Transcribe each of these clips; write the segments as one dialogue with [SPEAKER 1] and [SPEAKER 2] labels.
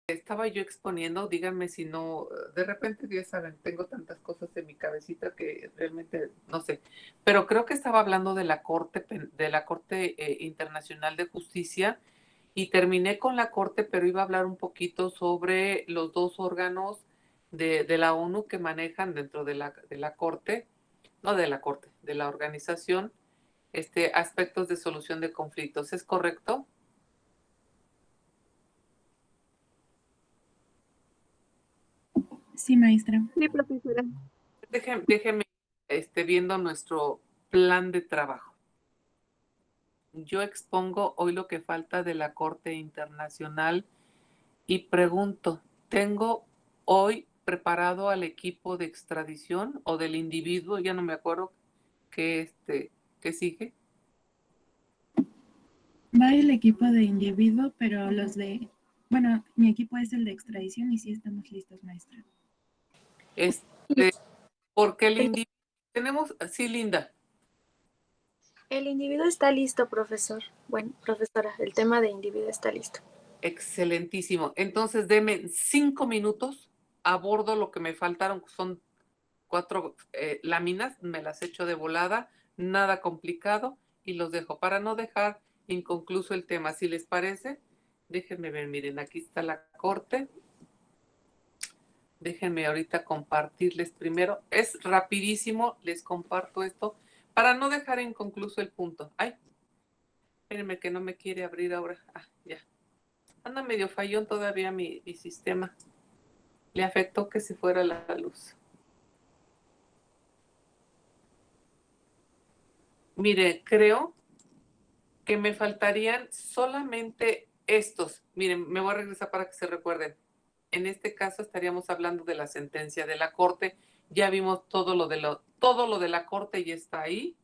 [SPEAKER 1] estaba yo exponiendo, díganme si no, de repente ya saben, tengo tantas cosas en mi cabecita que realmente no sé, pero creo que estaba hablando de la Corte Internacional de Justicia y terminé con la Corte, pero iba a hablar un poquito sobre los dos órganos de la ONU que manejan dentro de la Corte, no de la Corte, de la organización, aspectos de solución de conflictos. ¿Es correcto?
[SPEAKER 2] Sí, maestra.
[SPEAKER 3] Sí, profesora.
[SPEAKER 1] Déjenme viendo nuestro plan de trabajo. Yo expongo hoy lo que falta de la Corte Internacional y pregunto, ¿tengo hoy preparado al equipo de extradición o del individuo? Ya no me acuerdo qué sigue.
[SPEAKER 2] Va el equipo de individuo, pero bueno, mi equipo es el de extradición y sí estamos listos, maestra.
[SPEAKER 1] Porque el individuo, sí, Linda.
[SPEAKER 3] El individuo está listo, profesor. Bueno, profesora, el tema de individuo está listo.
[SPEAKER 1] Excelentísimo. Entonces, deme 5 minutos, abordo lo que me faltaron, son 4 láminas, me las echo de volada, nada complicado, y los dejo para no dejar inconcluso el tema. Si les parece, déjenme ver, miren, aquí está la Corte. Déjenme ahorita compartirles primero. Es rapidísimo, les comparto esto para no dejar inconcluso el punto. Ay, espérenme que no me quiere abrir ahora. Ah, ya. Anda medio fallón todavía mi sistema. Le afectó que se fuera la luz. Mire, creo que me faltarían solamente estos. Miren, me voy a regresar para que se recuerden. En este caso estaríamos hablando de la sentencia de la Corte. Ya vimos todo lo de la Corte, ya está ahí.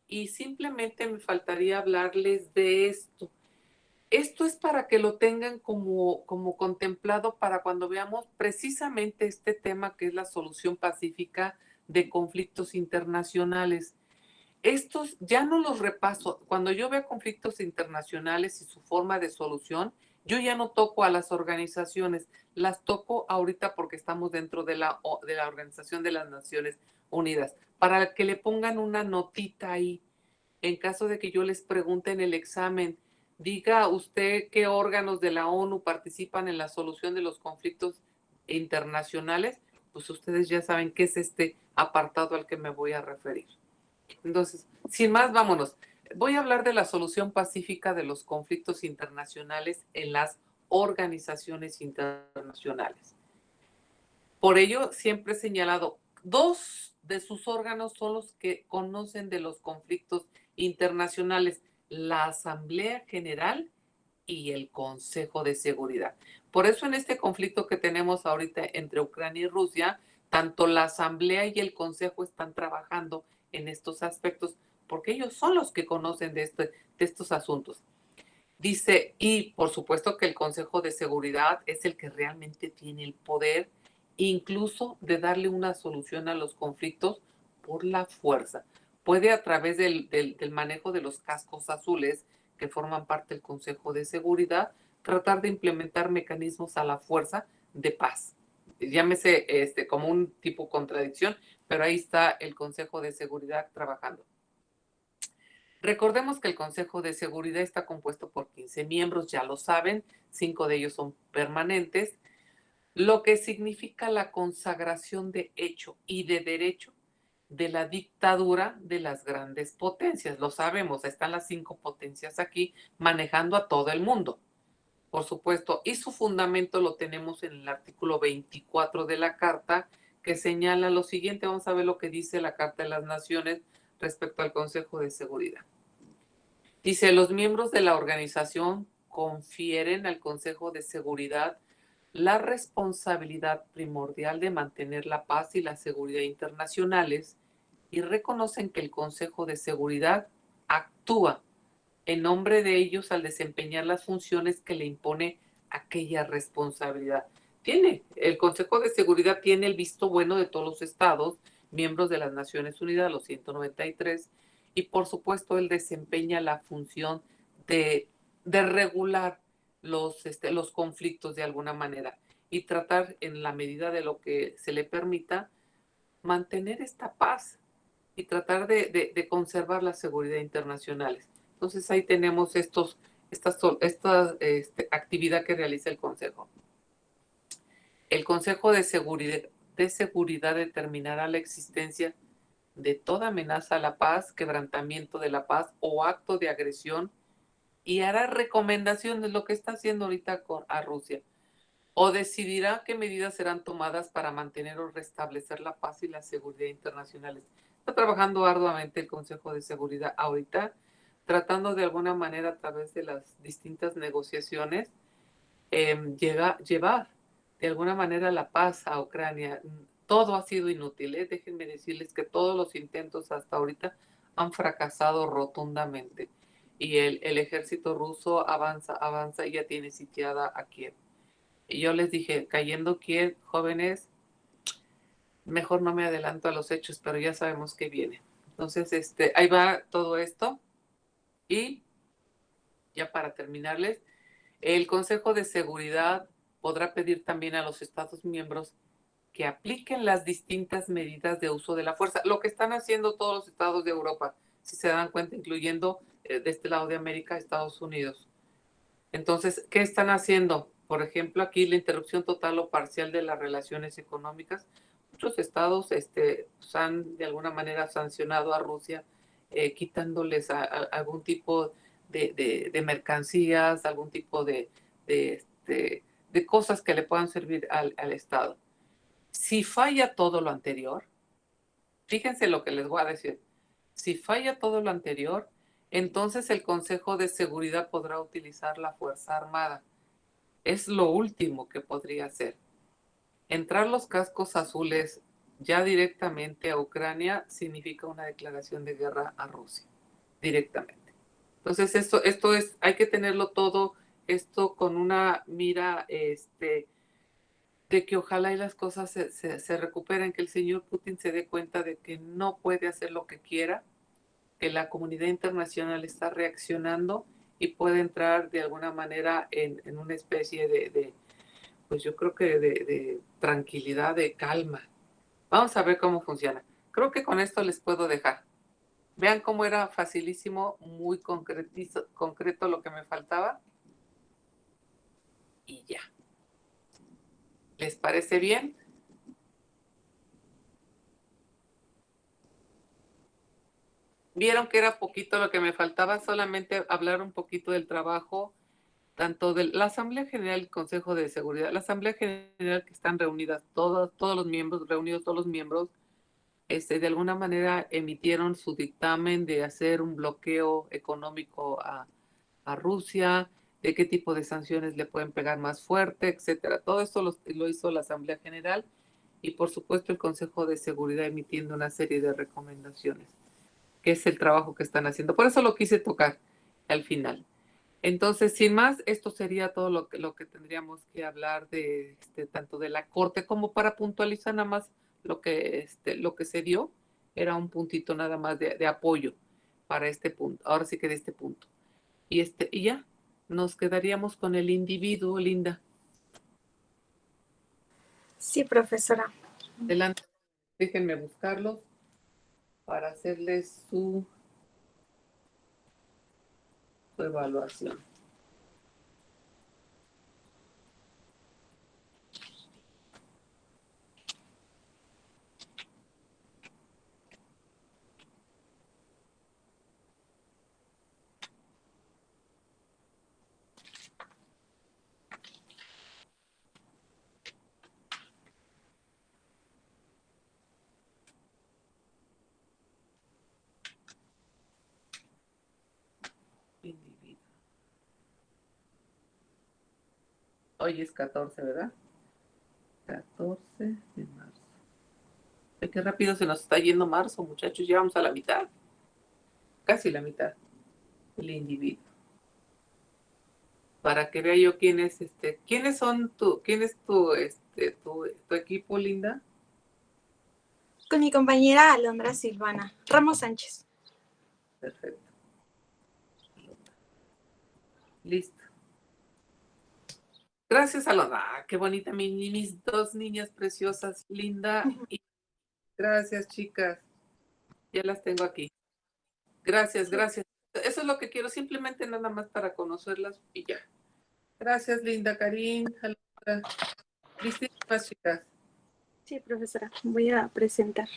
[SPEAKER 1] Y simplemente me faltaría hablarles de esto. Esto es para que lo tengan como contemplado para cuando veamos precisamente este tema que es la solución pacífica de conflictos internacionales. Estos ya no los repaso. Cuando yo veo conflictos internacionales y su forma de solución, yo ya no toco a las organizaciones, las toco ahorita porque estamos dentro de la Organización de las Naciones Unidas, para que le pongan una notita ahí. En caso de que yo les pregunte en el examen, diga usted qué órganos de la ONU participan en la solución de los conflictos internacionales, pues ustedes ya saben qué es este apartado al que me voy a referir. Entonces, sin más, vámonos. Voy a hablar de la solución pacífica de los conflictos internacionales en las organizaciones internacionales. Por ello, siempre he señalado, 2 de sus órganos son los que conocen de los conflictos internacionales, la Asamblea General y el Consejo de Seguridad. Por eso en este conflicto que tenemos ahorita entre Ucrania y Rusia, tanto la Asamblea y el Consejo están trabajando en estos aspectos, porque ellos son los que conocen de estos asuntos. Dice, y por supuesto que el Consejo de Seguridad es el que realmente tiene el poder, incluso de darle una solución a los conflictos por la fuerza. Puede a través del manejo de los cascos azules que forman parte del Consejo de Seguridad, tratar de implementar mecanismos a la fuerza de paz. Llámese como un tipo contradicción, pero ahí está el Consejo de Seguridad trabajando. Recordemos que el Consejo de Seguridad está compuesto por 15 miembros, ya lo saben, 5 de ellos son permanentes, lo que significa la consagración de hecho y de derecho de la dictadura de las grandes potencias. Lo sabemos, están las 5 potencias aquí manejando a todo el mundo, por supuesto, y su fundamento lo tenemos en el artículo 24 de la Carta, que señala lo siguiente. Vamos a ver lo que dice la Carta de las Naciones respecto al Consejo de Seguridad. Dice, los miembros de la organización confieren al Consejo de Seguridad la responsabilidad primordial de mantener la paz y la seguridad internacionales y reconocen que el Consejo de Seguridad actúa en nombre de ellos al desempeñar las funciones que le impone aquella responsabilidad. El Consejo de Seguridad tiene el visto bueno de todos los estados, miembros de las Naciones Unidas, los 193, y por supuesto él desempeña la función de regular los conflictos de alguna manera y tratar en la medida de lo que se le permita mantener esta paz y tratar de conservar la seguridad internacionales. Entonces ahí tenemos esta actividad que realiza el Consejo. El Consejo de Seguridad determinará la existencia de toda amenaza a la paz, quebrantamiento de la paz o acto de agresión y hará recomendaciones, lo que está haciendo ahorita a Rusia, o decidirá qué medidas serán tomadas para mantener o restablecer la paz y la seguridad internacionales. Está trabajando arduamente el Consejo de Seguridad ahorita, tratando de alguna manera a través de las distintas negociaciones llevar de alguna manera la paz a Ucrania. Todo ha sido inútil, ¿eh? Déjenme decirles que todos los intentos hasta ahorita han fracasado rotundamente. Y el ejército ruso avanza y ya tiene sitiada a Kiev. Y yo les dije, cayendo Kiev, jóvenes, mejor no me adelanto a los hechos, pero ya sabemos que viene. Entonces, ahí va todo esto. Y ya para terminarles, el Consejo de Seguridad podrá pedir también a los Estados miembros que apliquen las distintas medidas de uso de la fuerza, lo que están haciendo todos los estados de Europa, si se dan cuenta, incluyendo de este lado de América, Estados Unidos. Entonces, ¿qué están haciendo? Por ejemplo, aquí la interrupción total o parcial de las relaciones económicas. Muchos estados han de alguna manera sancionado a Rusia, quitándoles algún tipo de mercancías, algún tipo de cosas que le puedan servir al Estado. Si falla todo lo anterior, fíjense lo que les voy a decir. Si falla todo lo anterior, entonces el Consejo de Seguridad podrá utilizar la Fuerza Armada. Es lo último que podría hacer. Entrar los cascos azules ya directamente a Ucrania significa una declaración de guerra a Rusia, directamente. Entonces esto es, hay que tenerlo todo esto con una mira de que ojalá y las cosas se recuperen, que el señor Putin se dé cuenta de que no puede hacer lo que quiera, que la comunidad internacional está reaccionando y puede entrar de alguna manera en una especie pues yo creo que de tranquilidad, de calma. Vamos a ver cómo funciona. Creo que con esto les puedo dejar. Vean cómo era facilísimo, muy concreto lo que me faltaba. Y ya. ¿Les parece bien? Vieron que era poquito lo que me faltaba, solamente hablar un poquito del trabajo, tanto de la Asamblea General y el Consejo de Seguridad. La Asamblea General, que están reunidas todos los miembros, de alguna manera emitieron su dictamen de hacer un bloqueo económico a Rusia, de qué tipo de sanciones le pueden pegar más fuerte, etcétera. Todo esto lo hizo la Asamblea General y por supuesto el Consejo de Seguridad emitiendo una serie de recomendaciones, que es el trabajo que están haciendo. Por eso lo quise tocar al final. Entonces, sin más, esto sería todo lo que tendríamos que hablar de tanto de la Corte como para puntualizar nada más lo que se dio. Era un puntito nada más de apoyo para este punto. Ahora sí que de este punto. Y ya, nos quedaríamos con el individuo, Linda.
[SPEAKER 3] Sí, profesora.
[SPEAKER 1] Adelante, déjenme buscarlos para hacerles su evaluación. Individuo. Hoy es 14, ¿verdad? 14 de marzo. Ay, qué rápido se nos está yendo marzo, muchachos. Llevamos a la mitad. Casi la mitad. El individuo. Para que vea yo quiénes son quién es tu equipo, Linda.
[SPEAKER 3] Con mi compañera Alondra Silvana Ramos Sánchez.
[SPEAKER 1] Perfecto. Listo. Gracias, Alondra. Ah, qué bonita, mis dos niñas preciosas, Linda y gracias, chicas. Ya las tengo aquí. Gracias, gracias. Eso es lo que quiero, simplemente nada más para conocerlas y ya. Gracias, Linda, Karin, Alondra. Listísimas, chicas.
[SPEAKER 3] Sí, profesora, voy a presentar.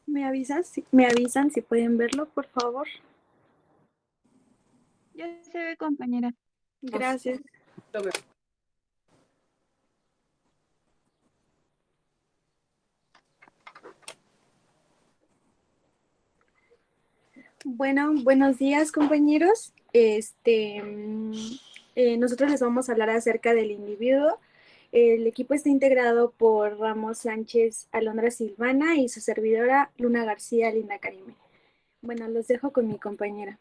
[SPEAKER 3] ¿Me avisan si pueden verlo, por favor?
[SPEAKER 2] Ya se ve, compañera.
[SPEAKER 3] Gracias.
[SPEAKER 1] Lo veo.
[SPEAKER 3] Bueno, buenos días, compañeros. Nosotros les vamos a hablar acerca del individuo. El equipo está integrado por Ramos Sánchez, Alondra Silvana y su servidora Luna García, Linda Karime. Bueno, los dejo con mi compañera.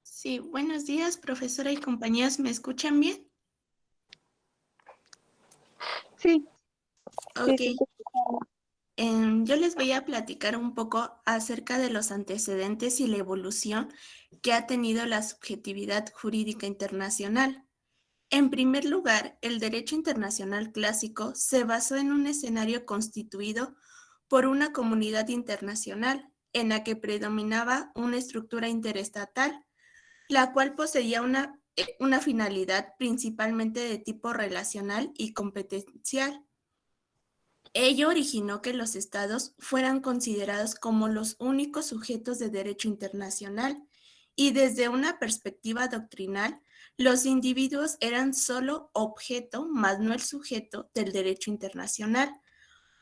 [SPEAKER 4] Sí, buenos días, profesora y compañeros. ¿Me escuchan bien?
[SPEAKER 2] Sí.
[SPEAKER 4] Ok.
[SPEAKER 3] Sí.
[SPEAKER 4] Yo les voy a platicar un poco acerca de los antecedentes y la evolución que ha tenido la subjetividad jurídica internacional. En primer lugar, el derecho internacional clásico se basó en un escenario constituido por una comunidad internacional en la que predominaba una estructura interestatal, la cual poseía una finalidad principalmente de tipo relacional y competencial. Ello originó que los estados fueran considerados como los únicos sujetos de derecho internacional y desde una perspectiva doctrinal, los individuos eran solo objeto, más no el sujeto del derecho internacional,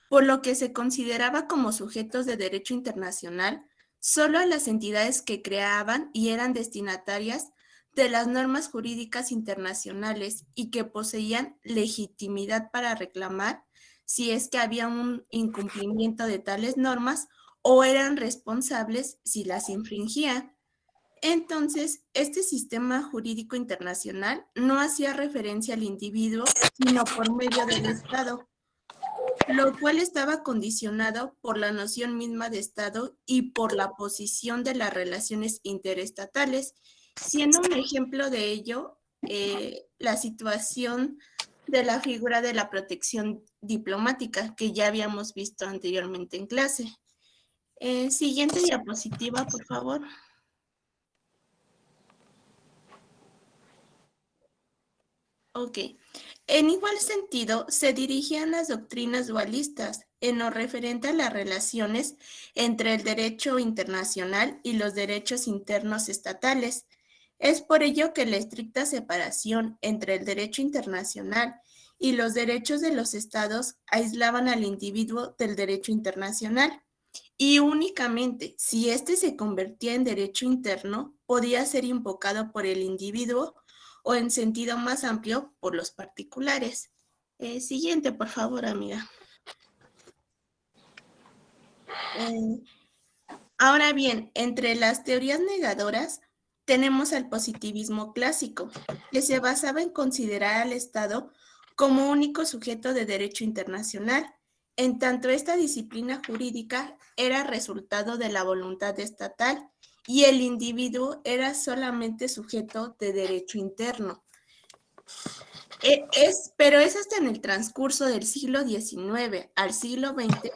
[SPEAKER 4] por lo que se consideraba como sujetos de derecho internacional solo a las entidades que creaban y eran destinatarias de las normas jurídicas internacionales y que poseían legitimidad para reclamar si es que había un incumplimiento de tales normas o eran responsables si las infringían. Entonces, este sistema jurídico internacional no hacía referencia al individuo, sino por medio del Estado, lo cual estaba condicionado por la noción misma de Estado y por la posición de las relaciones interestatales, siendo un ejemplo de ello la situación de la figura de la protección diplomática que ya habíamos visto anteriormente en clase. Siguiente diapositiva, por favor. Ok. En igual sentido, se dirigían las doctrinas dualistas en lo referente a las relaciones entre el derecho internacional y los derechos internos estatales. Es por ello que la estricta separación entre el derecho internacional y los derechos de los estados aislaban al individuo del derecho internacional. Y únicamente si éste se convertía en derecho interno, podía ser invocado por el individuo o en sentido más amplio por los particulares. Siguiente, por favor, amiga. Ahora bien, entre las teorías negadoras tenemos al positivismo clásico, que se basaba en considerar al Estado como único sujeto de derecho internacional, en tanto esta disciplina jurídica era resultado de la voluntad estatal y el individuo era solamente sujeto de derecho interno. Pero es hasta en el transcurso del siglo XIX al siglo XX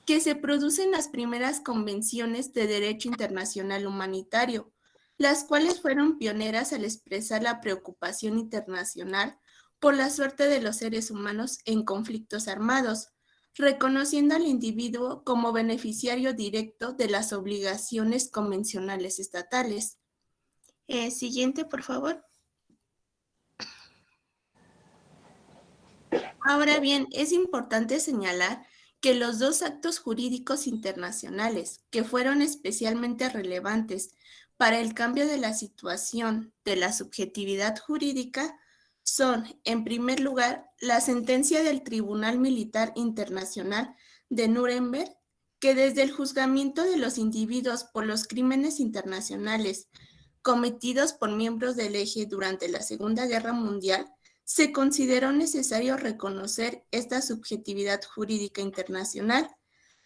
[SPEAKER 4] que se producen las primeras convenciones de derecho internacional humanitario, las cuales fueron pioneras al expresar la preocupación internacional por la suerte de los seres humanos en conflictos armados, reconociendo al individuo como beneficiario directo de las obligaciones convencionales estatales. Siguiente, por favor. Ahora bien, es importante señalar que los dos actos jurídicos internacionales que fueron especialmente relevantes para el cambio de la situación de la subjetividad jurídica son, en primer lugar, la sentencia del Tribunal Militar Internacional de Nuremberg, que desde el juzgamiento de los individuos por los crímenes internacionales cometidos por miembros del Eje durante la Segunda Guerra Mundial, se consideró necesario reconocer esta subjetividad jurídica internacional,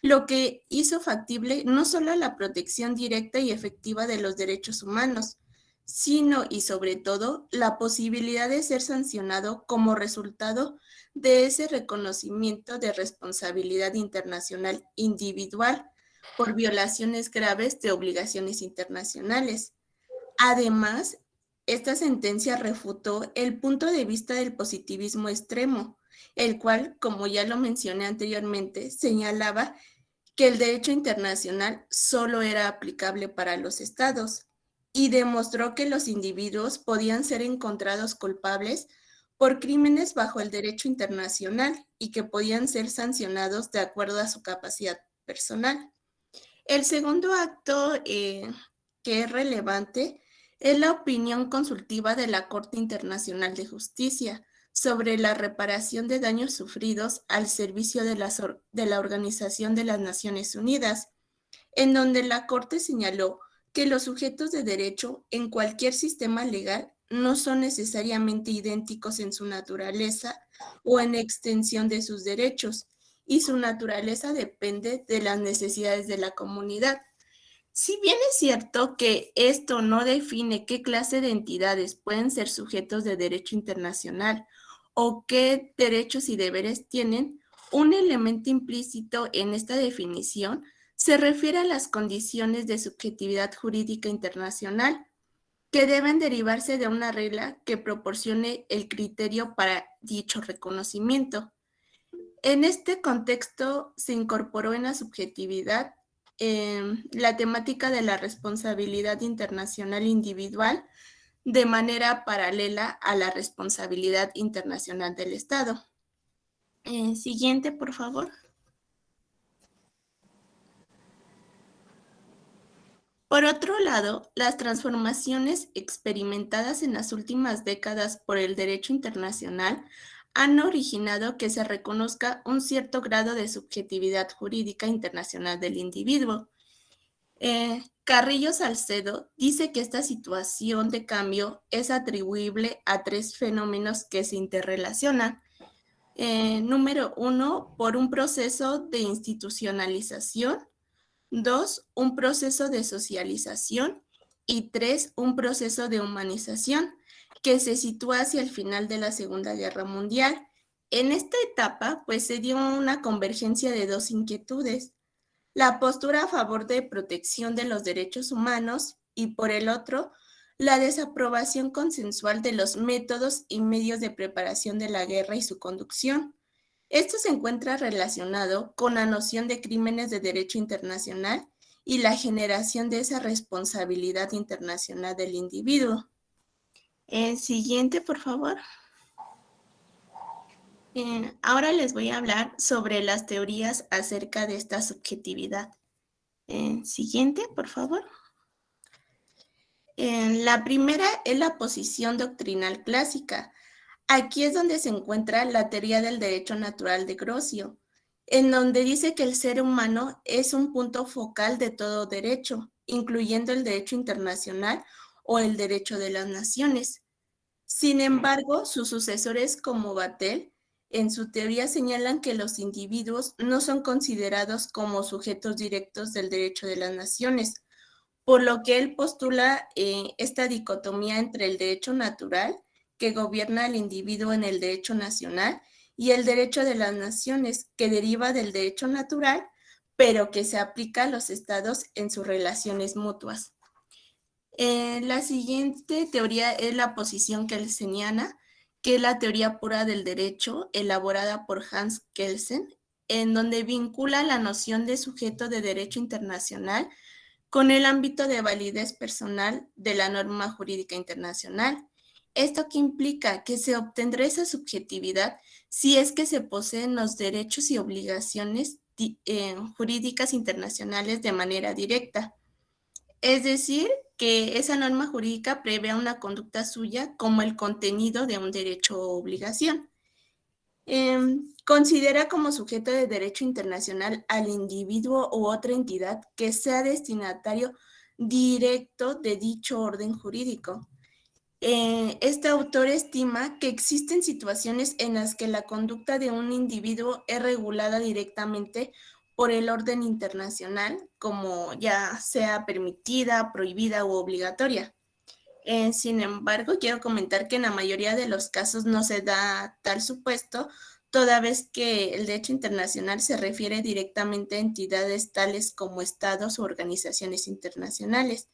[SPEAKER 4] lo que hizo factible no solo la protección directa y efectiva de los derechos humanos, sino y sobre todo la posibilidad de ser sancionado como resultado de ese reconocimiento de responsabilidad internacional individual por violaciones graves de obligaciones internacionales. Además, esta sentencia refutó el punto de vista del positivismo extremo, el cual, como ya lo mencioné anteriormente, señalaba que el derecho internacional solo era aplicable para los estados y demostró que los individuos podían ser encontrados culpables por crímenes bajo el derecho internacional y que podían ser sancionados de acuerdo a su capacidad personal. El segundo acto que es relevante es la opinión consultiva de la Corte Internacional de Justicia sobre la reparación de daños sufridos al servicio de la Organización de las Naciones Unidas, en donde la Corte señaló que los sujetos de derecho en cualquier sistema legal no son necesariamente idénticos en su naturaleza o en extensión de sus derechos, y su naturaleza depende de las necesidades de la comunidad. Si bien es cierto que esto no define qué clase de entidades pueden ser sujetos de derecho internacional o qué derechos y deberes tienen, un elemento implícito en esta definición se refiere a las condiciones de subjetividad jurídica internacional que deben derivarse de una regla que proporcione el criterio para dicho reconocimiento. En este contexto se incorporó en la subjetividad la temática de la responsabilidad internacional individual de manera paralela a la responsabilidad internacional del Estado. Siguiente, por favor. Por otro lado, las transformaciones experimentadas en las últimas décadas por el derecho internacional han originado que se reconozca un cierto grado de subjetividad jurídica internacional del individuo. Carrillo Salcedo dice que esta situación de cambio es atribuible a tres fenómenos que se interrelacionan. Número 1, por un proceso de institucionalización. 2, un proceso de socialización. Y 3, un proceso de humanización que se sitúa hacia el final de la Segunda Guerra Mundial. En esta etapa, pues se dio una convergencia de dos inquietudes: la postura a favor de protección de los derechos humanos y, por el otro, la desaprobación consensual de los métodos y medios de preparación de la guerra y su conducción. Esto se encuentra relacionado con la noción de crímenes de derecho internacional y la generación de esa responsabilidad internacional del individuo. Siguiente, por favor. Ahora les voy a hablar sobre las teorías acerca de esta subjetividad. Siguiente, por favor. La primera es la posición doctrinal clásica. Aquí es donde se encuentra la teoría del derecho natural de Grocio, en donde dice que el ser humano es un punto focal de todo derecho, incluyendo el derecho internacional o el derecho de las naciones. Sin embargo, sus sucesores como Vattel, en su teoría señalan que los individuos no son considerados como sujetos directos del derecho de las naciones, por lo que él postula esta dicotomía entre el derecho natural, que gobierna al individuo en el derecho nacional, y el derecho de las naciones, que deriva del derecho natural, pero que se aplica a los estados en sus relaciones mutuas. La siguiente teoría es la posición kelseniana, que es la teoría pura del derecho, elaborada por Hans Kelsen, en donde vincula la noción de sujeto de derecho internacional con el ámbito de validez personal de la norma jurídica internacional. ¿Esto qué implica? Que se obtendrá esa subjetividad si es que se poseen los derechos y obligaciones jurídicas internacionales de manera directa. Es decir, que esa norma jurídica prevé una conducta suya como el contenido de un derecho o obligación. Considera como sujeto de derecho internacional al individuo u otra entidad que sea destinatario directo de dicho orden jurídico. Este autor estima que existen situaciones en las que la conducta de un individuo es regulada directamente por el orden internacional, como ya sea permitida, prohibida u obligatoria. Sin embargo, quiero comentar que en la mayoría de los casos no se da tal supuesto, toda vez que el derecho internacional se refiere directamente a entidades tales como estados o organizaciones internacionales.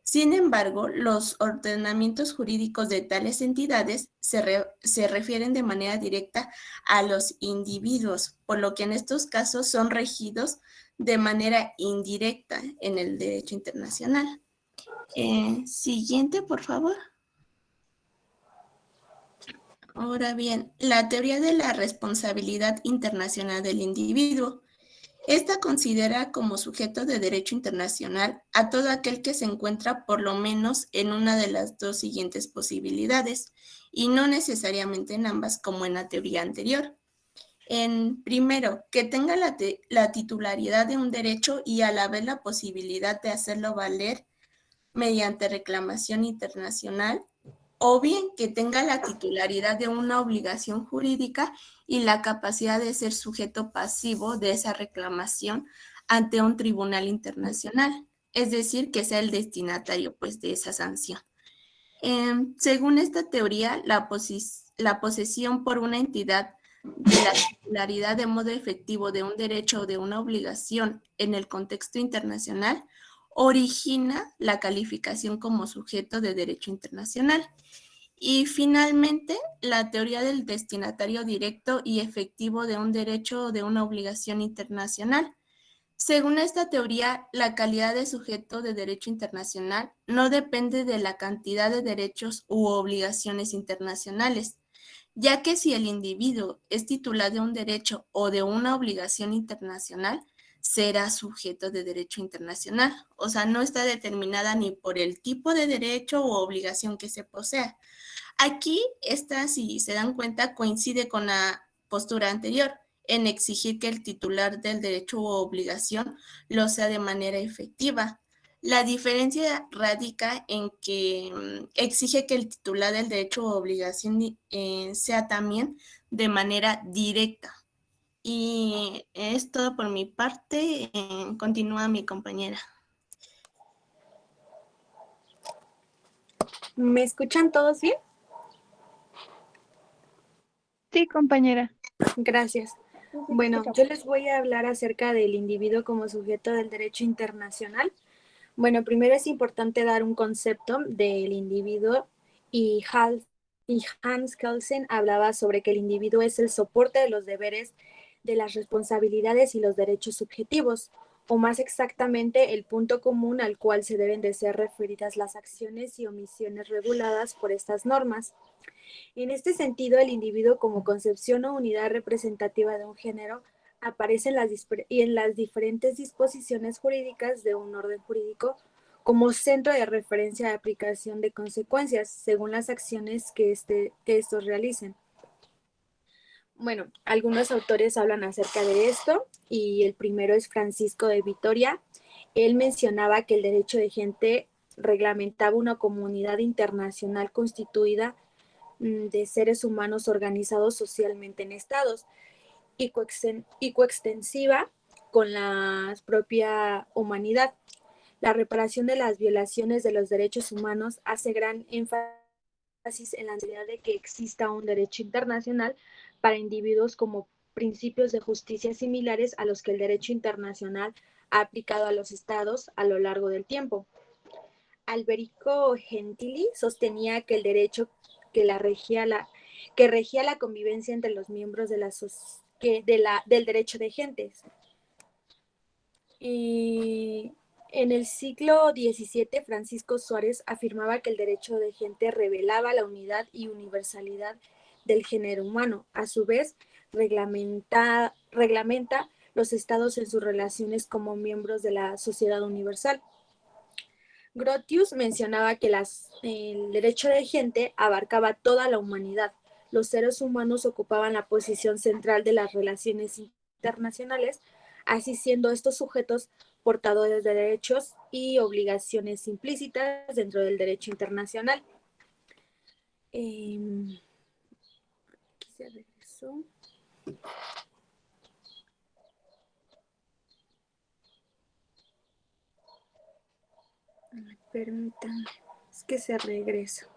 [SPEAKER 4] Sin embargo, los ordenamientos jurídicos de tales entidades se refieren de manera directa a los individuos, por lo que en estos casos son regidos de manera indirecta en el derecho internacional. Siguiente, por favor. Ahora bien, la teoría de la responsabilidad internacional del individuo. Esta considera como sujeto de derecho internacional a todo aquel que se encuentra por lo menos en una de las dos siguientes posibilidades, y no necesariamente en ambas como en la teoría anterior. Primero, que tenga la titularidad de un derecho y a la vez la posibilidad de hacerlo valer mediante reclamación internacional, o bien que tenga la titularidad de una obligación jurídica y la capacidad de ser sujeto pasivo de esa reclamación ante un tribunal internacional, es decir, que sea el destinatario pues, de esa sanción. Según esta teoría, la posesión por una entidad de la titularidad de modo efectivo de un derecho o de una obligación en el contexto internacional origina la calificación como sujeto de derecho internacional. Y finalmente, la teoría del destinatario directo y efectivo de un derecho o de una obligación internacional. Según esta teoría, la calidad de sujeto de derecho internacional no depende de la cantidad de derechos u obligaciones internacionales, ya que si el individuo es titular de un derecho o de una obligación internacional, será sujeto de derecho internacional. O sea, no está determinada ni por el tipo de derecho u obligación que se posea. Aquí, esta, si se dan cuenta, coincide con la postura anterior, en exigir que el titular del derecho u obligación lo sea de manera efectiva. La diferencia radica en que exige que el titular del derecho u obligación sea también de manera directa. Y es todo por mi parte. Continúa mi compañera.
[SPEAKER 3] ¿Me escuchan todos bien?
[SPEAKER 2] Sí, compañera.
[SPEAKER 3] Gracias. Bueno, yo les voy a hablar acerca del individuo como sujeto del derecho internacional. Bueno, primero es importante dar un concepto del individuo y Hans Kelsen hablaba sobre que el individuo es el soporte de los deberes, de las responsabilidades y los derechos subjetivos, o más exactamente el punto común al cual se deben de ser referidas las acciones y omisiones reguladas por estas normas. En este sentido, el individuo como concepción o unidad representativa de un género aparece en las diferentes disposiciones jurídicas de un orden jurídico como centro de referencia de aplicación de consecuencias según las acciones que estos realicen. Bueno, algunos autores hablan acerca de esto y el primero es Francisco de Vitoria. Él mencionaba que el derecho de gente reglamentaba una comunidad internacional constituida de seres humanos organizados socialmente en estados y coextensiva con la propia humanidad. La reparación de las violaciones de los derechos humanos hace gran énfasis en la necesidad de que exista un derecho internacional para individuos como principios de justicia similares a los que el derecho internacional ha aplicado a los estados a lo largo del tiempo. Alberico Gentili sostenía que el derecho que regía la convivencia entre los miembros del derecho de gentes. Y en el siglo XVII, Francisco Suárez afirmaba que el derecho de gente revelaba la unidad y universalidad del género humano. A su vez, reglamenta los estados en sus relaciones como miembros de la sociedad universal. Grotius mencionaba que el derecho de gente abarcaba toda la humanidad. Los seres humanos ocupaban la posición central de las relaciones internacionales, así siendo estos sujetos portadores de derechos y obligaciones implícitas dentro del derecho internacional. Aquí se regresó. Permítanme, es que se regresa.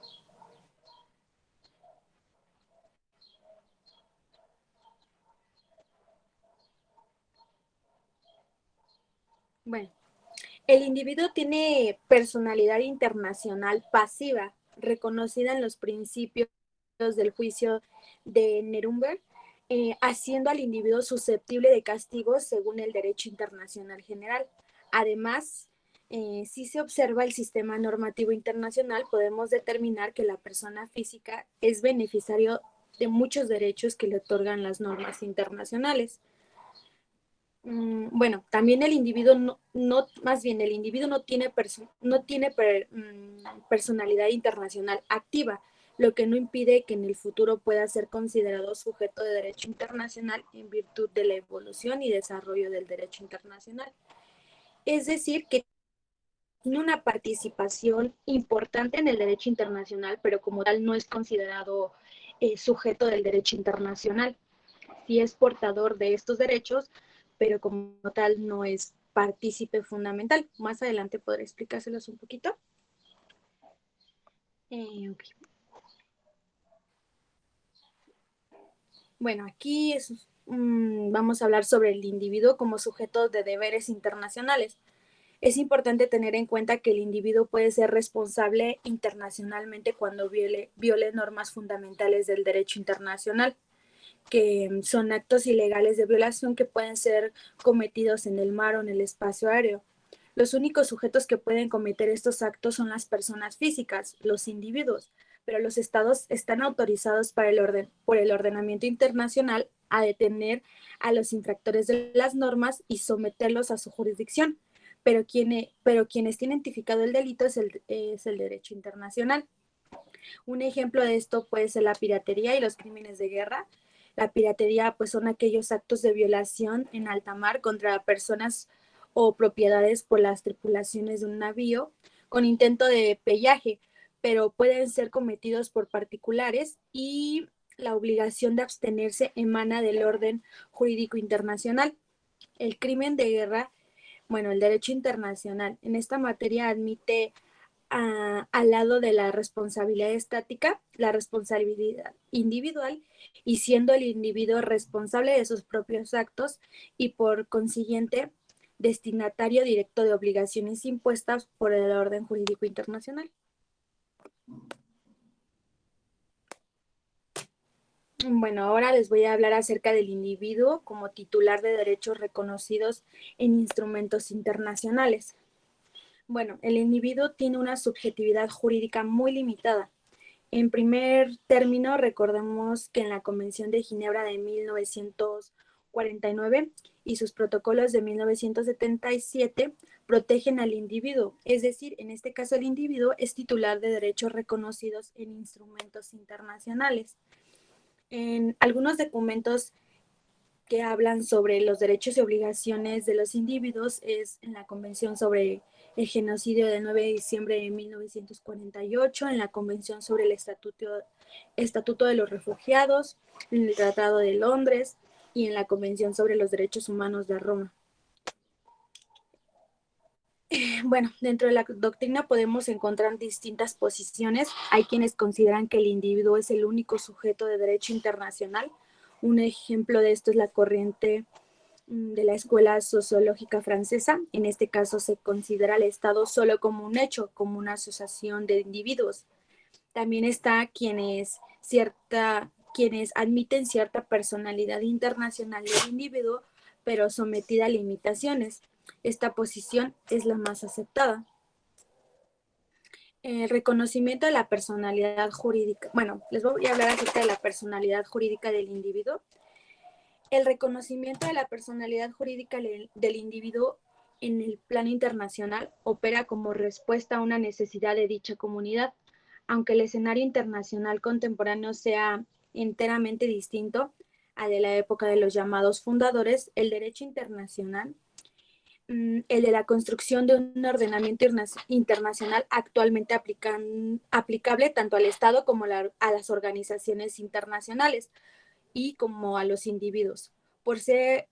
[SPEAKER 3] Bueno, el individuo tiene personalidad internacional pasiva, reconocida en los principios del juicio de Nuremberg, haciendo al individuo susceptible de castigos según el derecho internacional general. Además, si se observa el sistema normativo internacional, podemos determinar que la persona física es beneficiario de muchos derechos que le otorgan las normas internacionales. Bueno, también el individuo más bien el individuo no tiene personalidad internacional activa, lo que no impide que en el futuro pueda ser considerado sujeto de derecho internacional en virtud de la evolución y desarrollo del derecho internacional. Es decir, que tiene una participación importante en el derecho internacional, pero como tal no es considerado sujeto del derecho internacional. Sí es portador de estos derechos, pero como tal no es partícipe fundamental. Más adelante podré explicárselos un poquito. Okay. Bueno, aquí vamos a hablar sobre el individuo como sujeto de deberes internacionales. Es importante tener en cuenta que el individuo puede ser responsable internacionalmente cuando viole normas fundamentales del derecho internacional, que son actos ilegales de violación que pueden ser cometidos en el mar o en el espacio aéreo. Los únicos sujetos que pueden cometer estos actos son las personas físicas, los individuos, pero los estados están autorizados por el ordenamiento internacional a detener a los infractores de las normas y someterlos a su jurisdicción. Pero quienes tienen identificado el delito es el derecho internacional. Un ejemplo de esto puede ser la piratería y los crímenes de guerra. La piratería pues son aquellos actos de violación en alta mar contra personas o propiedades por las tripulaciones de un navío con intento de pellaje, pero pueden ser cometidos por particulares y la obligación de abstenerse emana del orden jurídico internacional. El crimen de guerra, bueno, el derecho internacional en esta materia admite al lado de la responsabilidad estática, la responsabilidad individual, y siendo el individuo responsable de sus propios actos y por consiguiente destinatario directo de obligaciones impuestas por el orden jurídico internacional. Bueno, ahora les voy a hablar acerca del individuo como titular de derechos reconocidos en instrumentos internacionales. Bueno, el individuo tiene una subjetividad jurídica muy limitada. En primer término, recordemos que en la Convención de Ginebra de 1949 y sus protocolos de 1977 protegen al individuo, es decir, en este caso el individuo es titular de derechos reconocidos en instrumentos internacionales. En algunos documentos que hablan sobre los derechos y obligaciones de los individuos es en la Convención sobre el genocidio del 9 de diciembre de 1948, en la Convención sobre el Estatuto de los Refugiados, en el Tratado de Londres y en la Convención sobre los Derechos Humanos de Roma. Bueno, dentro de la doctrina podemos encontrar distintas posiciones. Hay quienes consideran que el individuo es el único sujeto de derecho internacional. Un ejemplo de esto es la corriente de la Escuela Sociológica Francesa. En este caso se considera al Estado solo como un hecho, como una asociación de individuos. También está quienes admiten cierta personalidad internacional del individuo, pero sometida a limitaciones. Esta posición es la más aceptada. El reconocimiento de la personalidad jurídica. Bueno, les voy a hablar acerca de la personalidad jurídica del individuo. El reconocimiento de la personalidad jurídica del individuo en el plano internacional opera como respuesta a una necesidad de dicha comunidad. Aunque el escenario internacional contemporáneo sea enteramente distinto al de la época de los llamados fundadores, el derecho internacional, el de la construcción de un ordenamiento internacional actualmente aplicable tanto al Estado como a las organizaciones internacionales y como a los individuos. Posee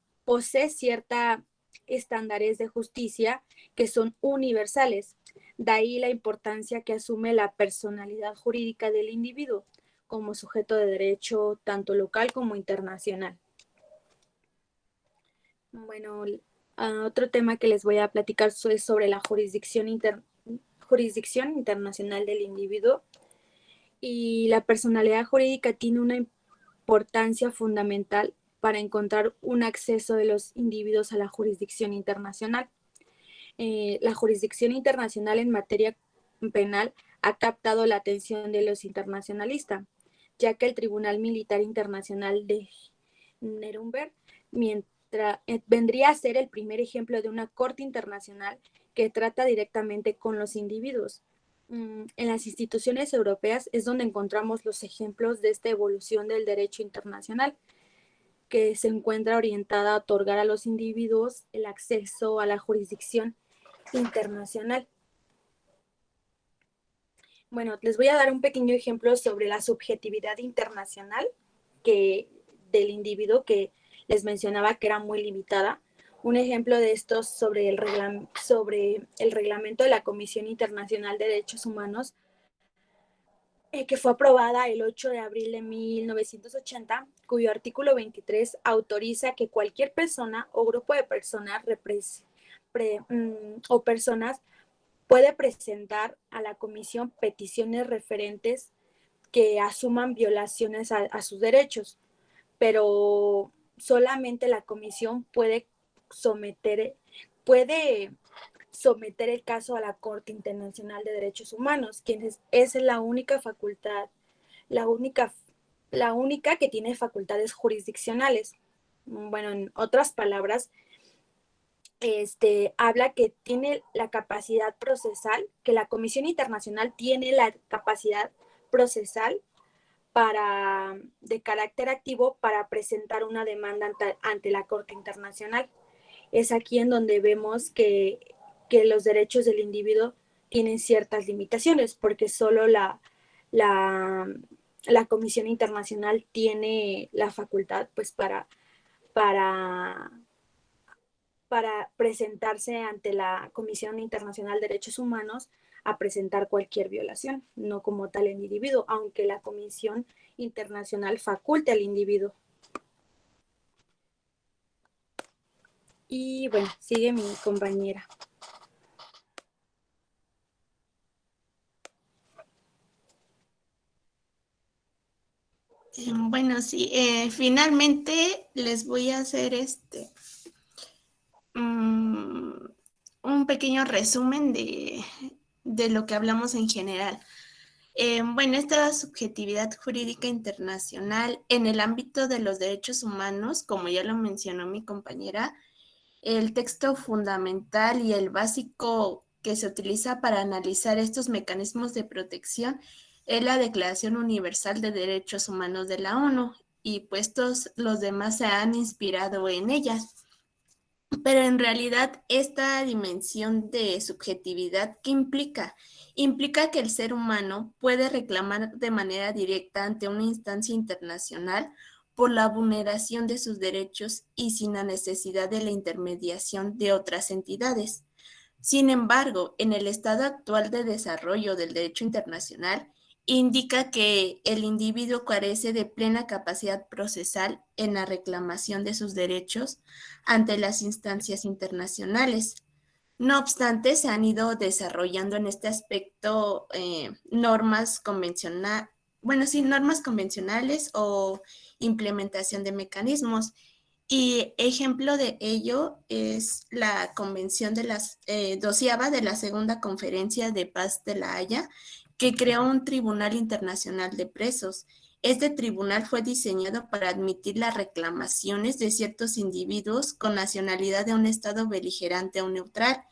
[SPEAKER 3] cierta estándares de justicia que son universales. De ahí la importancia que asume la personalidad jurídica del individuo como sujeto de derecho tanto local como internacional. Bueno, otro tema que les voy a platicar es sobre la jurisdicción internacional del individuo. Y la personalidad jurídica tiene una importancia fundamental para encontrar un acceso de los individuos a la jurisdicción internacional. La jurisdicción internacional en materia penal ha captado la atención de los internacionalistas, ya que el Tribunal Militar Internacional de Nuremberg vendría a ser el primer ejemplo de una corte internacional que trata directamente con los individuos. En las instituciones europeas es donde encontramos los ejemplos de esta evolución del derecho internacional, que se encuentra orientada a otorgar a los individuos el acceso a la jurisdicción internacional. Bueno, les voy a dar un pequeño ejemplo sobre la subjetividad internacional del individuo que les mencionaba que era muy limitada. Un ejemplo de esto sobre el reglamento de la Comisión Internacional de Derechos Humanos, que fue aprobada el 8 de abril de 1980, cuyo artículo 23 autoriza que cualquier persona o grupo de personas o personas puede presentar a la comisión peticiones referentes que asuman violaciones a sus derechos, pero solamente la comisión puede someter el caso a la Corte Internacional de Derechos Humanos, quien es la única facultad, la única que tiene facultades jurisdiccionales. Bueno, en otras palabras, habla que tiene la capacidad procesal, que la Comisión Internacional tiene la capacidad procesal de carácter activo para presentar una demanda ante la Corte Internacional. Es aquí en donde vemos que los derechos del individuo tienen ciertas limitaciones, porque solo la Comisión Internacional tiene la facultad pues para presentarse ante la Comisión Internacional de Derechos Humanos a presentar cualquier violación, no como tal el individuo, aunque la Comisión Internacional faculte al individuo. Y bueno, sigue mi compañera.
[SPEAKER 4] Bueno, sí, finalmente les voy a hacer un pequeño resumen de lo que hablamos en general. Bueno, esta subjetividad jurídica internacional en el ámbito de los derechos humanos, como ya lo mencionó mi compañera, el texto fundamental y el básico que se utiliza para analizar estos mecanismos de protección es la Declaración Universal de Derechos Humanos de la ONU, y pues los demás se han inspirado en ellas. Pero en realidad esta dimensión de subjetividad, ¿qué implica? Implica que el ser humano puede reclamar de manera directa ante una instancia internacional por la vulneración de sus derechos y sin la necesidad de la intermediación de otras entidades. Sin embargo, en el estado actual de desarrollo del derecho internacional, indica que el individuo carece de plena capacidad procesal en la reclamación de sus derechos ante las instancias internacionales. No obstante, se han ido desarrollando en este aspecto normas convencionales o implementación de mecanismos. Y ejemplo de ello es la convención de las 12ª de la Segunda Conferencia de Paz de La Haya, que creó un Tribunal Internacional de Presos, Este tribunal fue diseñado para admitir las reclamaciones de ciertos individuos con nacionalidad de un estado beligerante o neutral.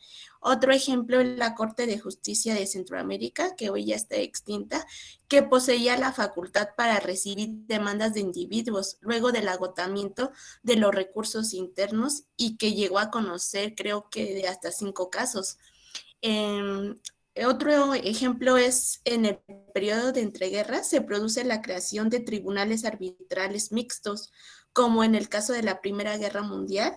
[SPEAKER 4] Otro ejemplo es la Corte de Justicia de Centroamérica, que hoy ya está extinta, que poseía la facultad para recibir demandas de individuos luego del agotamiento de los recursos internos y que llegó a conocer, creo que de hasta 5 casos. Otro ejemplo es en el periodo de entreguerras se produce la creación de tribunales arbitrales mixtos, como en el caso de la Primera Guerra Mundial,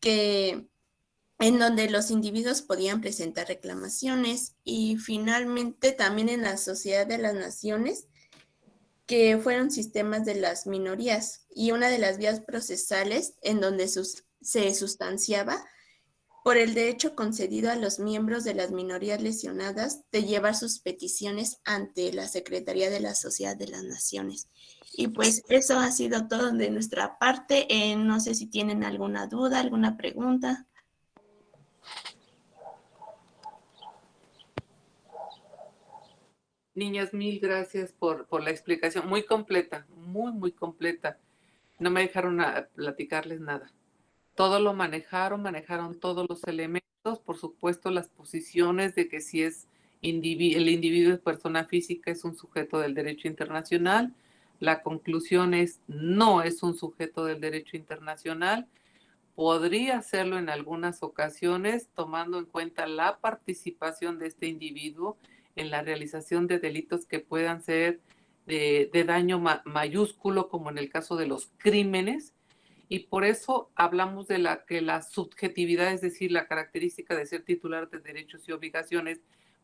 [SPEAKER 4] en donde los individuos podían presentar reclamaciones, y finalmente también en la Sociedad de las Naciones, que fueron sistemas de las minorías y una de las vías procesales en donde se sustanciaba por el derecho concedido a los miembros de las minorías lesionadas de llevar sus peticiones ante la Secretaría de la Sociedad de las Naciones. Y pues eso ha sido todo de nuestra parte. No sé si tienen alguna duda, alguna pregunta.
[SPEAKER 1] Niñas, mil gracias por la explicación. Muy completa, muy completa. No me dejaron platicarles nada. Todo lo manejaron todos los elementos, por supuesto las posiciones de que si es el individuo es persona física, es un sujeto del derecho internacional. La conclusión es no es un sujeto del derecho internacional. Podría hacerlo en algunas ocasiones, tomando en cuenta la participación de este individuo en la realización de delitos que puedan ser de daño mayúsculo, como en el caso de los crímenes. Y por eso hablamos de que la subjetividad, es decir, la característica de ser titular de derechos y obligaciones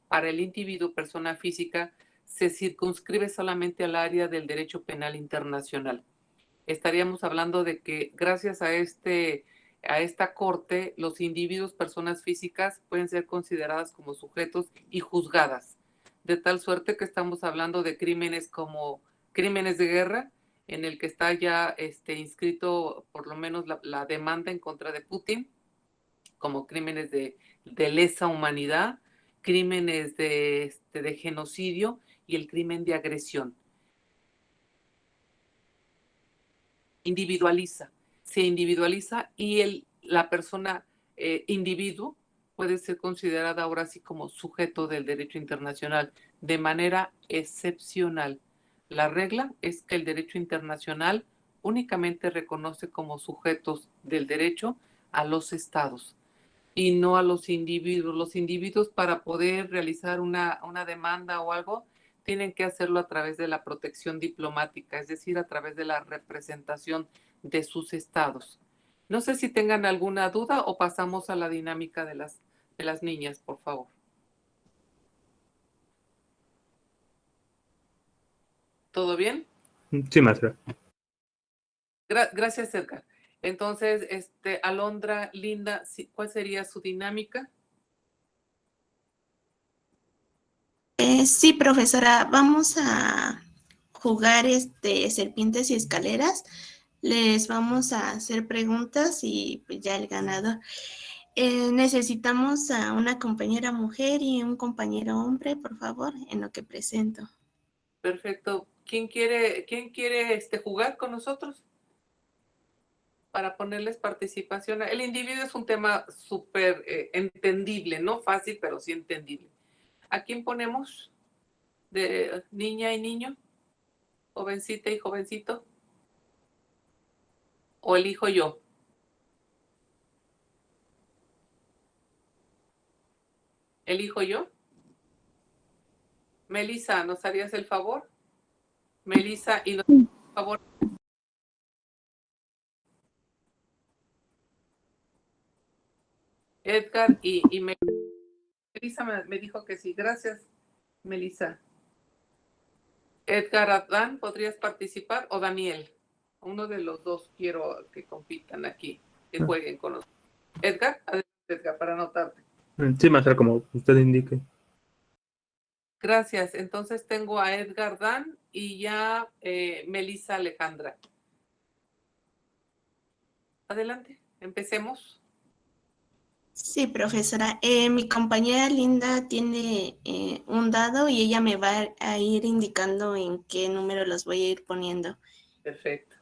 [SPEAKER 1] para el individuo, persona física, se circunscribe solamente al área del derecho penal internacional. Estaríamos hablando de que gracias a esta corte, los individuos, personas físicas, pueden ser consideradas como sujetos y juzgadas, de tal suerte que estamos hablando de crímenes como crímenes de guerra, en el que está ya inscrito por lo menos la demanda en contra de Putin, como crímenes de lesa humanidad, crímenes de genocidio y el crimen de agresión. Se individualiza y la persona individuo puede ser considerada ahora sí como sujeto del derecho internacional de manera excepcional. La regla es que el derecho internacional únicamente reconoce como sujetos del derecho a los estados y no a los individuos. Los individuos, para poder realizar una demanda o algo, tienen que hacerlo a través de la protección diplomática, es decir, a través de la representación de sus estados. No sé si tengan alguna duda o pasamos a la dinámica de las niñas, por favor. ¿Todo bien?
[SPEAKER 5] Sí, maestra.
[SPEAKER 1] Gracias, Edgar. Entonces, Alondra, Linda, ¿cuál sería su dinámica?
[SPEAKER 4] Sí, profesora, vamos a jugar serpientes y escaleras. Les vamos a hacer preguntas y pues ya el ganador. Necesitamos a una compañera mujer y un compañero hombre, por favor, en lo que presento.
[SPEAKER 1] Perfecto. ¿Quién quiere jugar con nosotros? Para ponerles participación. El individuo es un tema súper entendible, no fácil, pero sí entendible. ¿A quién ponemos? ¿De niña y niño? ¿Jovencita y jovencito? ¿O elijo yo? ¿Elijo yo? Melissa, ¿nos harías el favor? Melissa, y nos harías el favor. Edgar y Melissa me dijo que sí. Gracias, Melissa. Edgar, Adán, ¿podrías participar? ¿O Daniel? Uno de los dos quiero que compitan aquí, que jueguen con nosotros. Edgar, adelante, Edgar, para anotarte.
[SPEAKER 5] Sí, maestra, como usted indique.
[SPEAKER 1] Gracias. Entonces tengo a Edgar Dan y ya Melissa Alejandra. Adelante, empecemos.
[SPEAKER 4] Sí, profesora. Mi compañera Linda tiene un dado y ella me va a ir indicando en qué número los voy a ir poniendo.
[SPEAKER 1] Perfecto.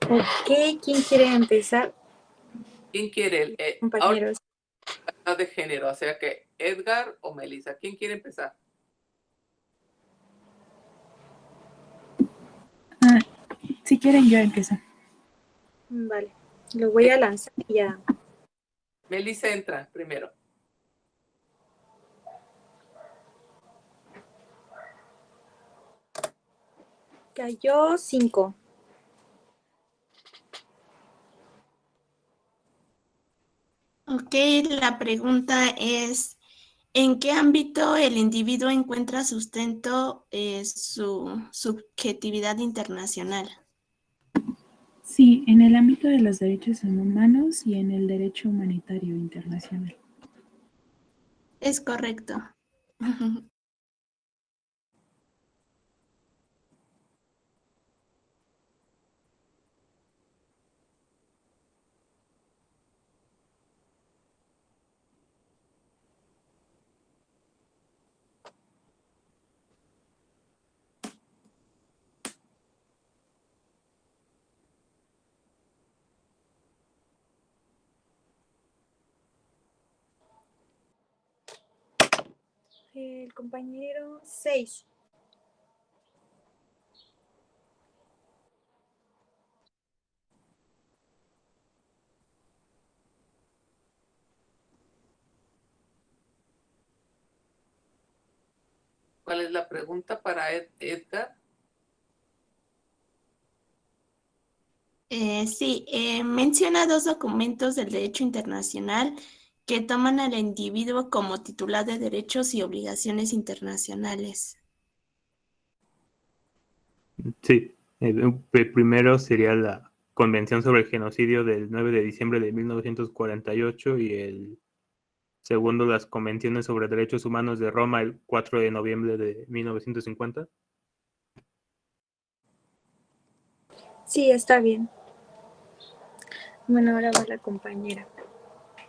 [SPEAKER 3] Ok, ¿quién quiere empezar?
[SPEAKER 1] ¿Quién quiere? Ahora
[SPEAKER 3] Compañeros.
[SPEAKER 1] de género, o sea que Edgar o Melissa. ¿Quién quiere empezar?
[SPEAKER 2] Ah, si quieren, yo empiezo.
[SPEAKER 3] Vale, lo voy a lanzar y ya.
[SPEAKER 1] Melissa entra primero.
[SPEAKER 3] Cayó 5.
[SPEAKER 4] Ok, la pregunta es, ¿en qué ámbito el individuo encuentra sustento su subjetividad internacional?
[SPEAKER 2] Sí, en el ámbito de los derechos humanos y en el derecho humanitario internacional.
[SPEAKER 4] Es correcto.
[SPEAKER 3] El compañero 6.
[SPEAKER 1] ¿Cuál es la pregunta para Edgar?
[SPEAKER 4] Sí, menciona dos documentos del derecho internacional que toman al individuo como titular de derechos y obligaciones internacionales.
[SPEAKER 5] Sí, el primero sería la Convención sobre el Genocidio del 9 de diciembre de 1948 y el segundo, las Convenciones sobre Derechos Humanos de Roma el 4 de noviembre de 1950.
[SPEAKER 3] Sí, está bien. Bueno, ahora va la compañera.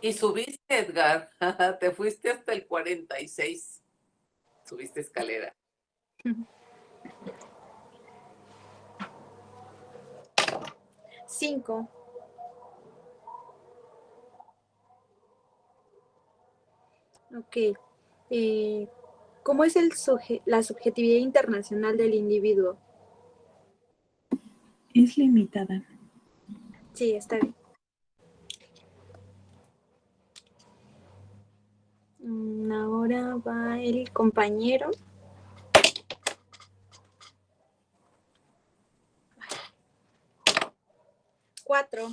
[SPEAKER 1] Y subiste, Edgar. Te fuiste hasta el 46. Subiste escalera.
[SPEAKER 3] 5. Ok. ¿Cómo es la subjetividad internacional del individuo?
[SPEAKER 2] Es limitada.
[SPEAKER 3] Sí, está bien. Ahora va el compañero. 4.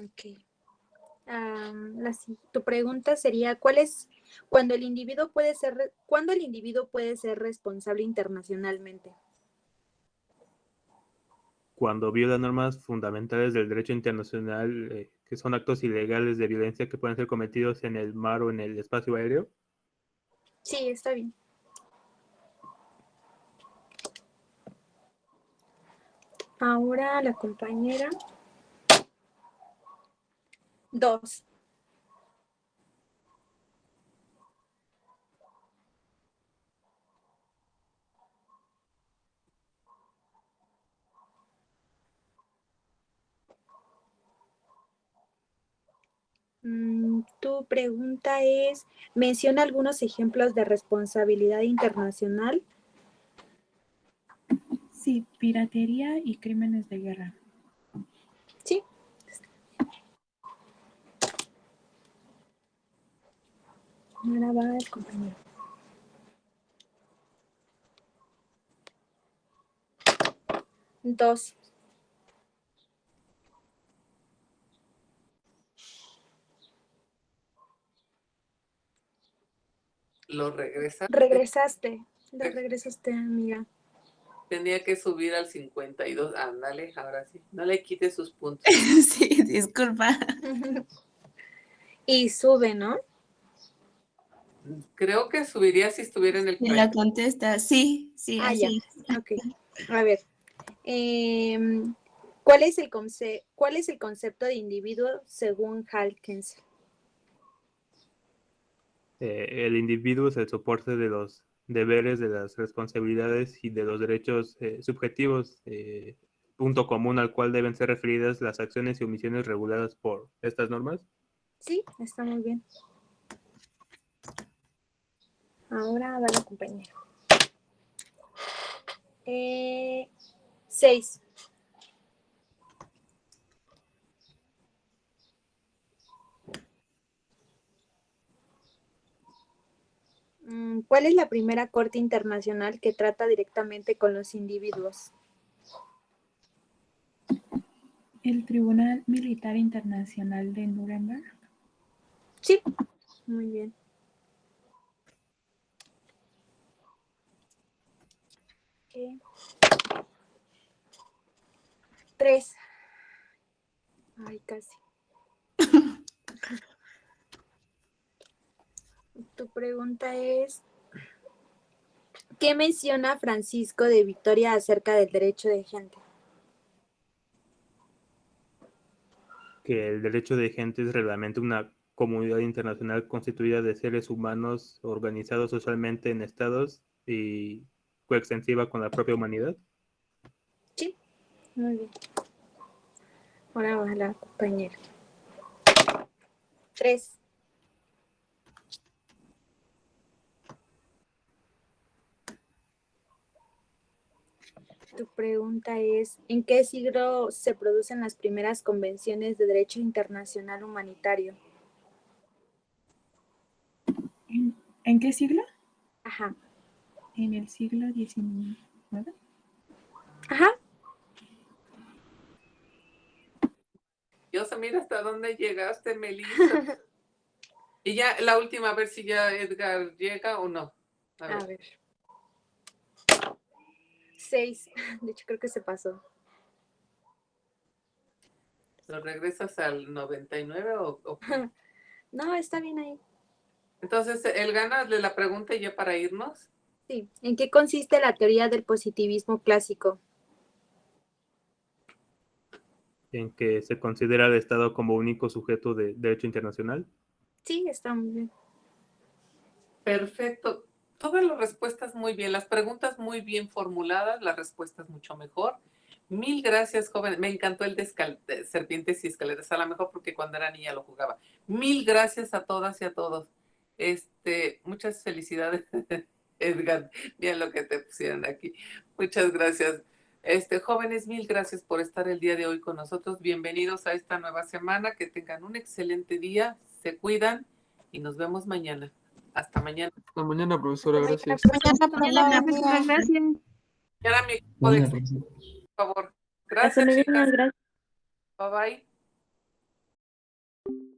[SPEAKER 3] Ok. Tu pregunta sería, ¿cuándo el individuo puede ser responsable internacionalmente?
[SPEAKER 5] Cuando viola normas fundamentales del derecho internacional, que son actos ilegales de violencia que pueden ser cometidos en el mar o en el espacio aéreo.
[SPEAKER 3] Sí, está bien. Ahora la compañera. 2. Tu pregunta es, menciona algunos ejemplos de responsabilidad internacional.
[SPEAKER 2] Sí, piratería y crímenes de guerra.
[SPEAKER 3] Sí. Ahora va el compañero. 2.
[SPEAKER 1] ¿Lo regresa?
[SPEAKER 3] Regresaste, amiga.
[SPEAKER 1] Tenía que subir al 52. Ándale, ahora sí. No le quite sus puntos.
[SPEAKER 4] Sí, disculpa.
[SPEAKER 3] Y sube, ¿no?
[SPEAKER 1] Creo que subiría si estuviera en el
[SPEAKER 4] Y la
[SPEAKER 1] 40.
[SPEAKER 4] contesta, sí, sí,
[SPEAKER 3] Ah, ya.
[SPEAKER 4] así.
[SPEAKER 3] Ok. A ver. ¿Cuál es el concepto de individuo según Hal Kensel?
[SPEAKER 5] El individuo es el soporte de los deberes, de las responsabilidades y de los derechos subjetivos, punto común al cual deben ser referidas las acciones y omisiones reguladas por estas normas.
[SPEAKER 3] Sí, está muy bien. Ahora va la compañera. 6. ¿Cuál es la primera corte internacional que trata directamente con los individuos?
[SPEAKER 2] El Tribunal Militar Internacional de Nuremberg.
[SPEAKER 3] Sí, muy bien. Ok. 3. Ay, casi. Tu pregunta es, ¿qué menciona Francisco de Vitoria acerca del derecho de gente?
[SPEAKER 5] Que el derecho de gente es realmente una comunidad internacional constituida de seres humanos organizados socialmente en estados y coextensiva con la propia humanidad.
[SPEAKER 3] Sí, muy bien. Ahora va la compañera. 3. Tu pregunta es, ¿en qué siglo se producen las primeras convenciones de derecho internacional humanitario?
[SPEAKER 2] ¿En qué siglo?
[SPEAKER 3] Ajá.
[SPEAKER 2] En el siglo XIX.
[SPEAKER 3] Ajá.
[SPEAKER 1] Dios, mira hasta dónde llegaste, Melissa. Y ya la última, a ver si ya Edgar llega o no.
[SPEAKER 3] A ver. 6. De hecho, creo que se pasó.
[SPEAKER 1] ¿Lo regresas al 99 o qué?
[SPEAKER 3] No, está bien ahí.
[SPEAKER 1] Entonces, él gana de la pregunta y ya para irnos.
[SPEAKER 3] Sí. ¿En qué consiste la teoría del positivismo clásico?
[SPEAKER 5] En que se considera al Estado como único sujeto de derecho internacional.
[SPEAKER 3] Sí, está muy bien.
[SPEAKER 1] Perfecto. Todas las respuestas muy bien, las preguntas muy bien formuladas, las respuestas mucho mejor. Mil gracias, joven. Me encantó el de serpientes y escaleras, a lo mejor porque cuando era niña lo jugaba. Mil gracias a todas y a todos. Muchas felicidades, Edgar. Mira lo que te pusieron aquí. Muchas gracias. Jóvenes, mil gracias por estar el día de hoy con nosotros. Bienvenidos a esta nueva semana. Que tengan un excelente día. Se cuidan y nos vemos mañana. Hasta mañana.
[SPEAKER 6] Hasta mañana, profesora, gracias.
[SPEAKER 4] Mañana, profesora, gracias.
[SPEAKER 1] Y ahora mi equipo de por favor.
[SPEAKER 3] Hasta
[SPEAKER 1] Gracias,
[SPEAKER 3] mañana,
[SPEAKER 1] chicas.
[SPEAKER 3] gracias.
[SPEAKER 1] Bye bye.